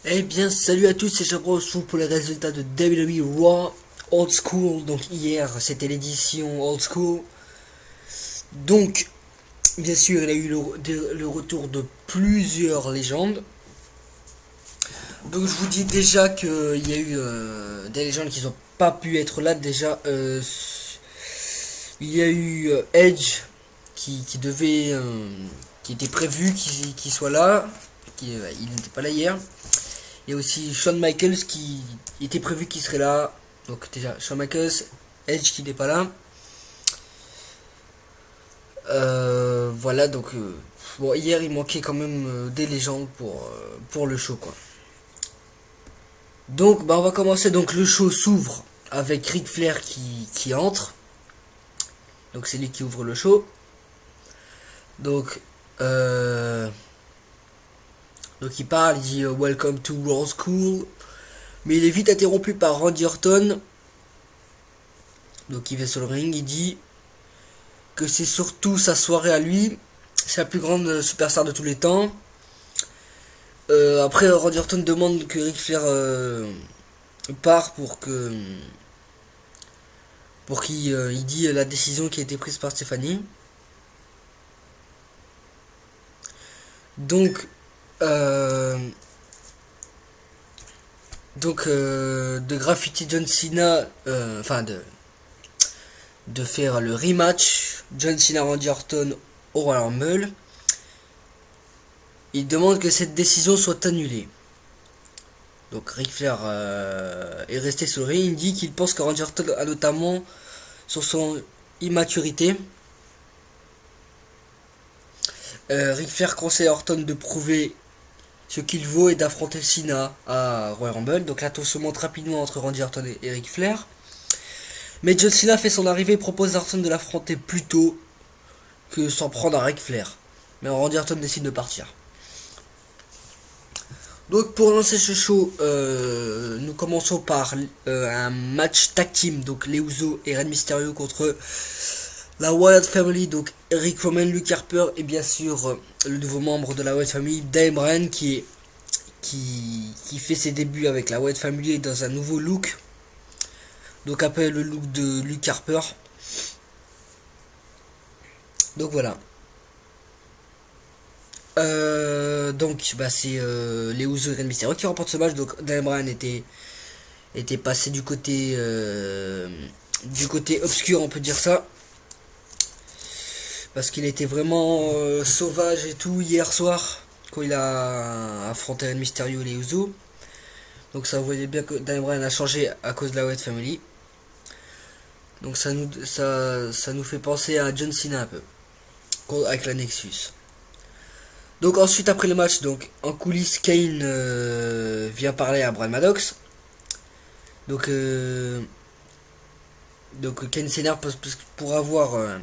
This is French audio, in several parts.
Eh bien, salut à tous, c'est Jabro pour les résultats de WWE Raw Old School. Donc hier, c'était l'édition Old School. Donc, bien sûr, il a eu le retour de plusieurs légendes. Donc je vous dis déjà qu'il y a eu des légendes qui n'ont pas pu être là. Déjà, il y a eu Edge qui devait, qui était prévu qu'il soit là. Il n'était pas là hier. Il y a aussi Shawn Michaels qui était prévu qu'il serait là. Donc déjà, Shawn Michaels, Edge qui n'est pas là. Voilà, donc bon, hier il manquait quand même des légendes pour le show, quoi. Donc bah on va commencer. Donc le show s'ouvre avec Ric Flair qui entre. Donc c'est lui qui ouvre le show. Donc donc il parle, il dit Welcome to Raw School. Mais il est vite interrompu par Randy Orton. Donc il va sur le ring, il dit que c'est surtout sa soirée à lui. C'est la plus grande superstar de tous les temps. Après Randy Orton demande que Ric Flair part pour qu'il il dit la décision qui a été prise par Stéphanie. Donc de graffiti John Cena, de faire le rematch John Cena Randy Orton au Royal Rumble. Il demande que cette décision soit annulée. Donc Ric Flair est resté sur le ring. Il dit qu'il pense que Randy Orton a notamment sur son immaturité. Ric Flair conseille à Orton de prouver ce qu'il vaut et d'affronter Cena à Royal Rumble. Donc la tour se monte rapidement entre Randy Orton et Ric Flair. Mais John Cena fait son arrivée et propose à Orton de l'affronter plus tôt que s'en prendre à Ric Flair. Mais Randy Orton décide de partir. Donc pour lancer ce show, nous commençons par un match tag team. Donc les Usos et Rey Mysterio contre la Wyatt Family. Donc Eric Rowan, Luke Harper et bien sûr le nouveau membre de la Wyatt Family, Daniel Bryan, qui fait ses débuts avec la Wyatt Family dans un nouveau look. Donc après le look de Luke Harper. Donc voilà. Donc bah c'est les Usos et Rey Mysterio qui remportent ce match. Donc Daniel Bryan était passé du côté obscur, on peut dire ça, parce qu'il était vraiment sauvage et tout hier soir quand il a affronté Rey Mysterio et les Usos. Donc ça, vous voyez bien que Daniel Bryan a changé à cause de la Wyatt Family. Donc ça nous fait penser à John Cena un peu avec la Nexus. Donc ensuite, après le match, donc en coulisses, Kane vient parler à Brad Maddox. Donc Kane s'énerve pour avoir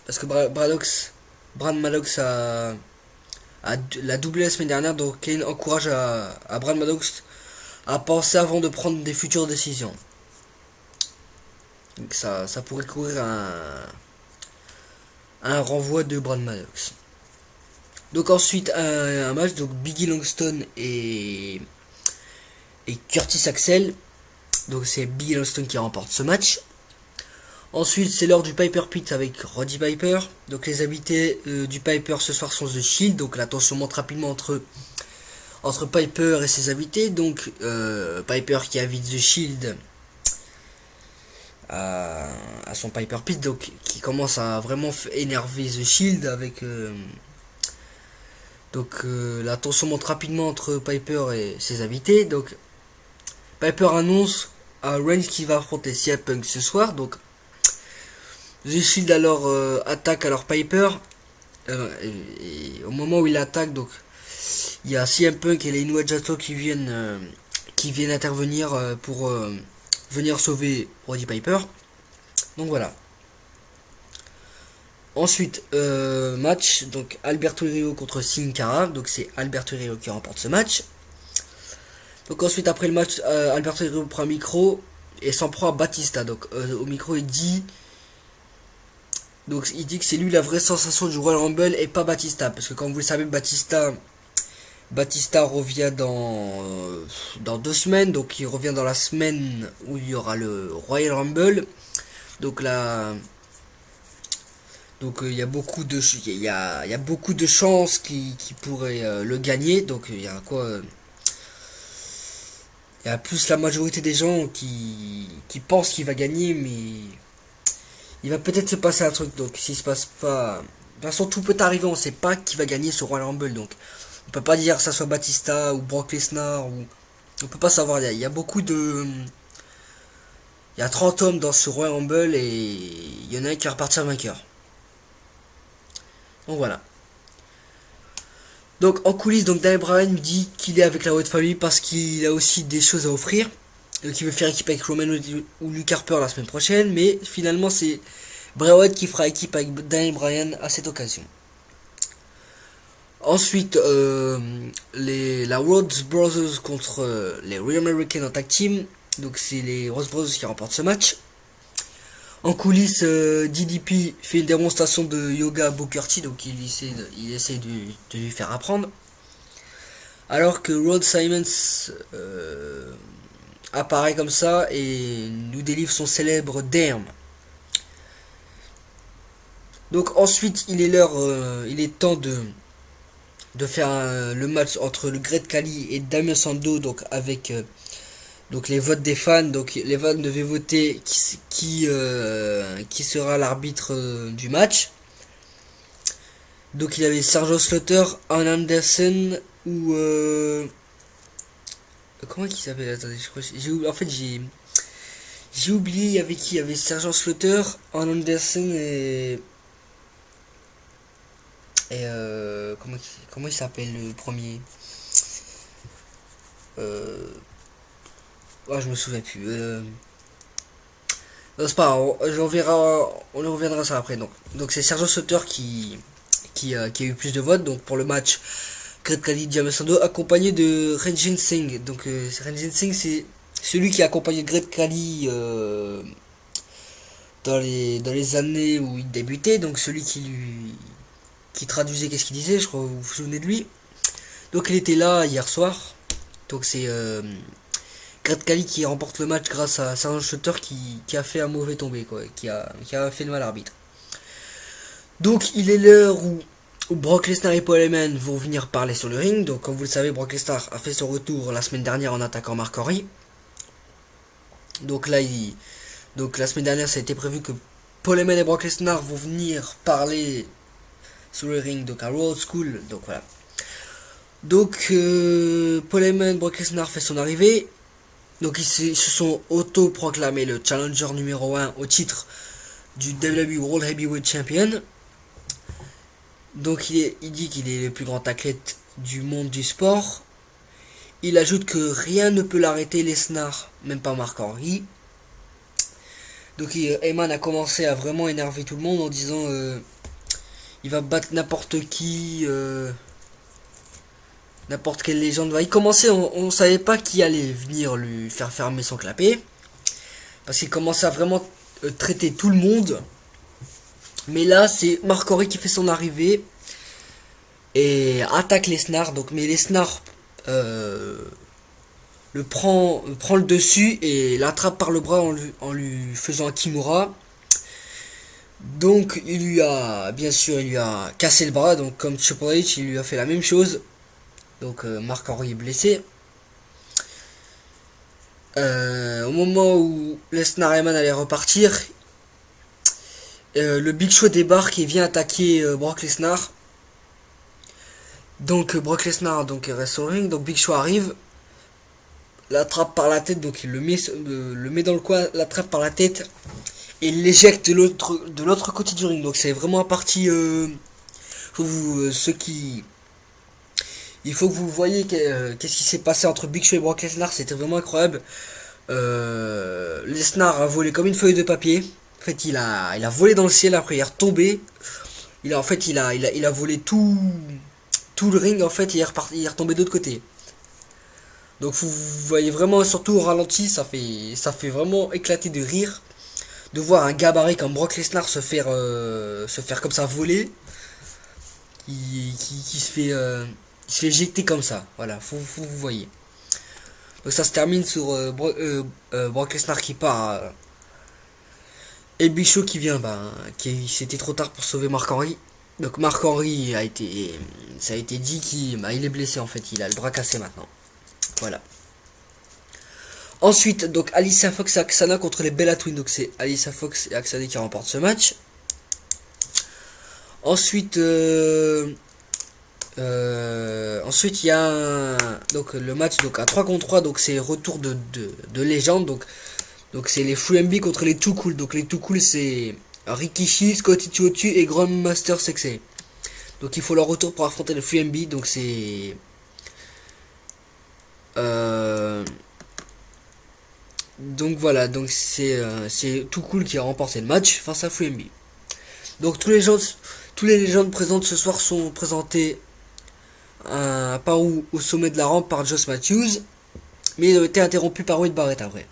parce que Brad Maddox a l'a doublé la semaine dernière. Donc Kane encourage à Brad Maddox à penser avant de prendre des futures décisions. Donc ça pourrait courir un renvoi de Brad Maddox. Donc ensuite un match, donc Biggie Langston et Curtis Axel. Donc c'est Biggie Langston qui remporte ce match. Ensuite c'est l'heure du Piper Pit avec Roddy Piper. Donc les invités du Piper ce soir sont The Shield. Donc la tension monte rapidement entre Piper et ses invités. Donc Piper qui invite The Shield à son Piper Pit. Donc qui commence à vraiment énerver The Shield avec... Donc la tension monte rapidement entre Piper et ses invités. Donc Piper annonce à Reigns qui va affronter CM Punk ce soir. Donc The Shield alors attaque alors Piper. Et au moment où il attaque, donc il y a CM Punk et les Inuajato qui viennent intervenir pour venir sauver Roddy Piper. Donc voilà. Ensuite, match, donc Alberto Rio contre Sin Cara. Donc c'est Alberto Rio qui remporte ce match. Donc ensuite, après le match, Alberto Rio prend un micro et s'en prend à Batista. Donc au micro, il dit que c'est lui la vraie sensation du Royal Rumble et pas Batista. Parce que comme vous le savez, Batista Batista revient dans 2 semaines, donc il revient dans la semaine où il y aura le Royal Rumble. Donc là, donc il y a beaucoup de il y a beaucoup de chances qu'il pourrait le gagner. Donc il y a quoi il y a plus la majorité des gens qui pensent qu'il va gagner, mais il va peut-être se passer un truc. Donc s'il se passe pas, de toute façon tout peut arriver. On sait pas qui va gagner ce Royal Rumble. Donc on peut pas dire que ça soit Batista ou Brock Lesnar ou on peut pas savoir. Il y a beaucoup de il y a 30 hommes dans ce Royal Rumble et il y en a un qui va repartir vainqueur. Donc voilà. Donc en coulisses, donc Daniel Bryan dit qu'il est avec la Wyatt Family parce qu'il a aussi des choses à offrir. Qu'il veut faire équipe avec Roman ou Luke Harper la semaine prochaine. Mais finalement c'est Bray Wyatt qui fera équipe avec Daniel Bryan à cette occasion. Ensuite, la Rhodes Brothers contre les Real Americans en tag team. Donc c'est les Rhodes Brothers qui remportent ce match. En coulisses, DDP fait une démonstration de yoga à Booker T, donc il essaie de lui faire apprendre. Alors que Rod Simons apparaît comme ça et nous délivre son célèbre Damn. Donc ensuite, il est temps de faire le match entre le Great Khali et Damien Sandow, donc avec donc les votes des fans. Donc les fans devaient voter qui sera l'arbitre du match. Donc il y avait Sergio Slaughter, Arn Anderson ou comment il s'appelle, attendez, je crois en fait j'ai oublié, il y avait qui, il y avait Sergio Slaughter, Arn Anderson et comment il s'appelle le premier, oh, je me souviens plus. Non, c'est pas grave, on reviendra ça après. Donc c'est Sergio Slaughter qui a eu plus de votes. Donc pour le match, Great Khali Diamesando accompagné de Ranjit Singh. Donc Ranjit Singh c'est celui qui a accompagné Great Khali dans les années où il débutait. Donc celui qui traduisait qu'est-ce qu'il disait. Je crois que vous vous souvenez de lui. Donc il était là hier soir. Donc c'est Great Khali qui remporte le match grâce à Sergio Slaughter qui a fait un mauvais tombé, quoi, qui a fait le mal arbitre. Donc il est l'heure où Brock Lesnar et Paul Heyman vont venir parler sur le ring. Donc comme vous le savez, Brock Lesnar a fait son retour la semaine dernière en attaquant Mark Henry. Donc là, donc la semaine dernière, ça a été prévu que Paul Heyman et Brock Lesnar vont venir parler sur le ring, donc à Road School. Donc voilà. Donc Paul Heyman, Brock Lesnar fait son arrivée. Donc ils se sont auto-proclamés le challenger numéro 1 au titre du WWE World Heavyweight Champion. Donc il dit qu'il est le plus grand athlète du monde du sport. Il ajoute que rien ne peut l'arrêter, Lesnar, même pas Mark Henry. Donc Heyman a commencé à vraiment énerver tout le monde en disant il va battre n'importe qui, n'importe quelle légende. Il commençait, on savait pas qui allait venir lui faire fermer son clapet. Parce qu'il commençait à vraiment traiter tout le monde. Mais là, c'est Mark Henry qui fait son arrivée. Et attaque Lesnar. Donc, mais Lesnar prend le dessus et l'attrape par le bras en lui faisant un Kimura. Donc, il lui a cassé le bras. Donc, comme Triple H, il lui a fait la même chose. Donc Mark Henry est blessé. Au moment où Lesnar et Heyman allaient repartir, le Big Show débarque et vient attaquer Brock Lesnar. Donc Brock Lesnar reste sur le ring. Donc Big Show arrive, l'attrape par la tête, donc il le met dans le coin, l'attrape par la tête et l'éjecte de l'autre côté du ring. Donc c'est vraiment un parti il faut que vous voyez qu'est-ce qui s'est passé entre Big Show et Brock Lesnar. C'était vraiment incroyable. Lesnar a volé comme une feuille de papier. En fait, il a volé dans le ciel, après il est retombé. Il a volé tout le ring, en fait, il est retombé de l'autre côté. Donc vous voyez vraiment, surtout au ralenti, ça fait vraiment éclater de rire de voir un gabarit comme Brock Lesnar se faire comme ça voler, qui se fait Il se fait éjecter comme ça. Voilà, faut vous voyez. Donc ça se termine sur Brock Lesnar qui part. Et Big Show qui vient, c'était trop tard pour sauver Mark Henry. Donc Mark Henry ça a été dit il est blessé en fait, il a le bras cassé maintenant. Voilà. Ensuite, donc Alicia Fox et Aksana contre les Bella Twins. Donc c'est Alicia Fox et Aksana qui remportent ce match. Ensuite, ensuite il y a donc le match donc à 3 contre 3. Donc c'est retour de légende. Donc c'est les FreeMB contre les Too Cool. Donc les Too Cool c'est Rikishi, Scotty Chiotu et Grandmaster Sexay. Donc il faut leur retour pour affronter les FreeMB. Donc c'est donc voilà, donc c'est Too Cool qui a remporté le match face à FreeMB. Donc tous les légendes présentes ce soir sont présentées par où au sommet de la rampe par Josh Matthews, mais ils ont été interrompus par Wade Barrett après.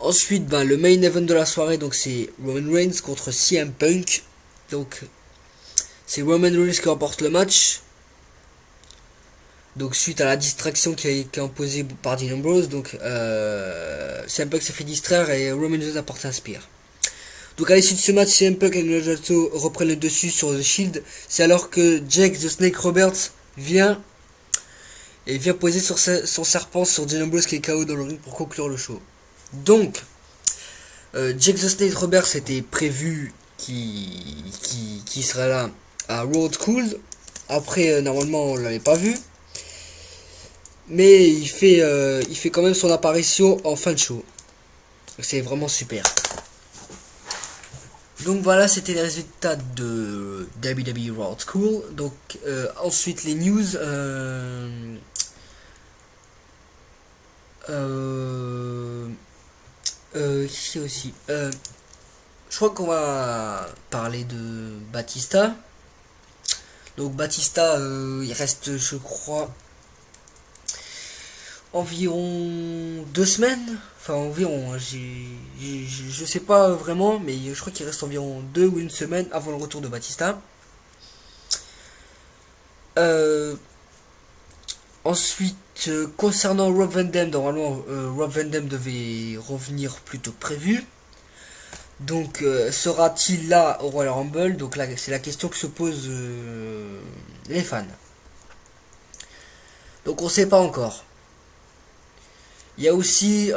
Ensuite, le main event de la soirée, donc c'est Roman Reigns contre CM Punk. Donc c'est Roman Reigns qui remporte le match. Donc suite à la distraction qui a été imposée par Dean Ambrose, donc CM Punk s'est fait distraire et Roman Reigns apporte un spear. Donc à l'issue de ce match, CM Punk et Elijah Uso reprennent le dessus sur The Shield. C'est alors que Jake the Snake Roberts vient poser sur son serpent sur Dean Ambrose qui est KO dans le ring pour conclure le show. Donc Jake the Snake Roberts était prévu qui serait là à Road Cool. Après normalement on l'avait pas vu. Mais il fait quand même son apparition en fin de show. C'est vraiment super. Donc voilà, c'était les résultats de WWE Raw School. Donc ensuite les news. Ici aussi. Je crois qu'on va parler de Batista. Donc Batista, il reste, je crois, environ 2 semaines. Enfin environ, je sais pas vraiment, mais je crois qu'il reste environ 2 ou 1 semaine avant le retour de Batista. Ensuite, concernant Rob Van Dam, normalement Rob Van Dam devait revenir plus tôt que prévu. Donc sera-t-il là au Royal Rumble? Donc là c'est la question que se posent les fans. Donc on sait pas encore. Il y a aussi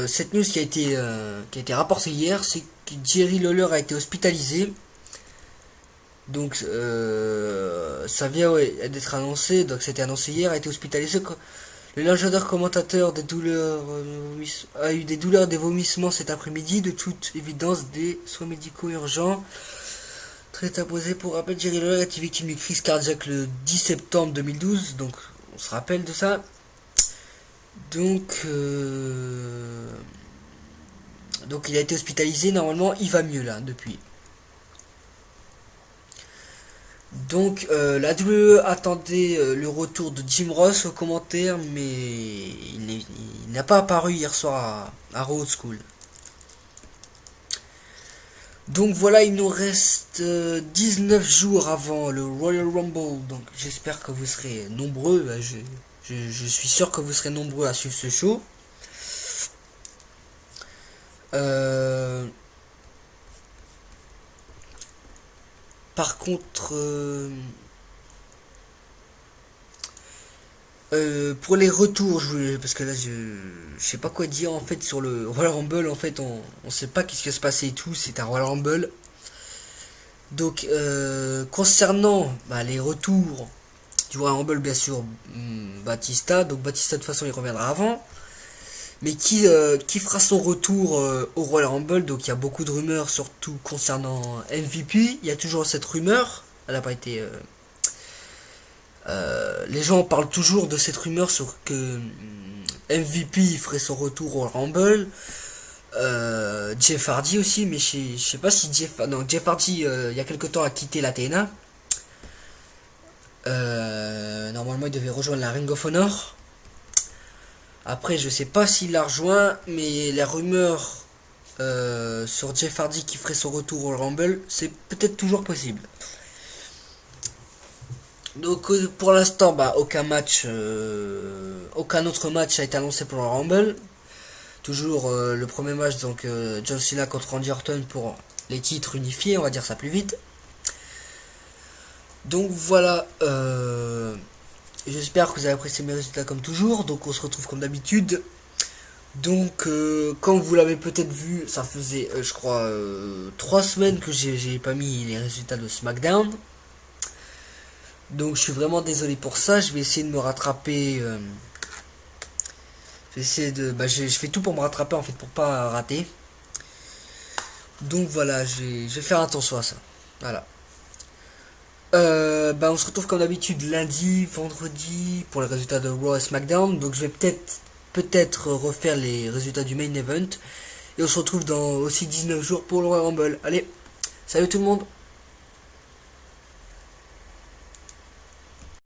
cette news qui a été rapportée hier, c'est que Jerry Lawler a été hospitalisé. Donc ça vient d'être annoncé, donc c'était annoncé hier, a été hospitalisé. Le légendaire commentateur des douleurs a eu des douleurs des vomissements cet après-midi, de toute évidence des soins médicaux urgents. Très imposé pour rappel, Jerry Lawler a été victime d'une crise cardiaque le 10 septembre 2012, donc on se rappelle de ça. Donc il a été hospitalisé, normalement il va mieux là depuis. Donc la WWE attendait le retour de Jim Ross au commentaire, mais il n'a pas apparu hier soir à Road School. Donc voilà, il nous reste 19 jours avant le Royal Rumble. Donc j'espère que vous serez nombreux. Je suis sûr que vous serez nombreux à suivre ce show. Par contre, pour les retours, parce que là je sais pas quoi dire en fait sur le Royal Rumble. En fait, on sait pas qu'est-ce qui va se passer et tout. C'est un Royal Rumble. Donc concernant les retours du Royal Rumble, bien sûr, Batista. Donc Batista de toute façon il reviendra avant. Mais qui fera son retour au Royal Rumble? Donc il y a beaucoup de rumeurs, surtout concernant MVP. Il y a toujours cette rumeur. Elle n'a pas été. Les gens parlent toujours de cette rumeur sur que MVP ferait son retour au Rumble. Jeff Hardy aussi, mais je sais pas si Jeff Hardy il y a quelque temps a quitté la TNA. Normalement il devait rejoindre la Ring of Honor. Après je sais pas s'il l'a rejoint, mais les rumeurs sur Jeff Hardy qui ferait son retour au Rumble, c'est peut-être toujours possible. Donc pour l'instant, aucun autre match a été annoncé pour le Rumble. Toujours le premier match, donc John Cena contre Randy Orton pour les titres unifiés, on va dire ça plus vite. Donc voilà, j'espère que vous avez apprécié mes résultats comme toujours. Donc on se retrouve comme d'habitude. Donc comme vous l'avez peut-être vu, ça faisait je crois 3 semaines que j'ai pas mis les résultats de SmackDown. Donc je suis vraiment désolé pour ça. Je vais essayer de me rattraper. Je vais essayer de. Je fais tout pour me rattraper en fait pour pas rater. Donc voilà, je vais faire attention à ça. Voilà. On se retrouve comme d'habitude lundi, vendredi pour les résultats de Raw et SmackDown. Donc je vais peut-être refaire les résultats du main event. Et on se retrouve dans aussi 19 jours pour le Royal Rumble. Allez, salut tout le monde.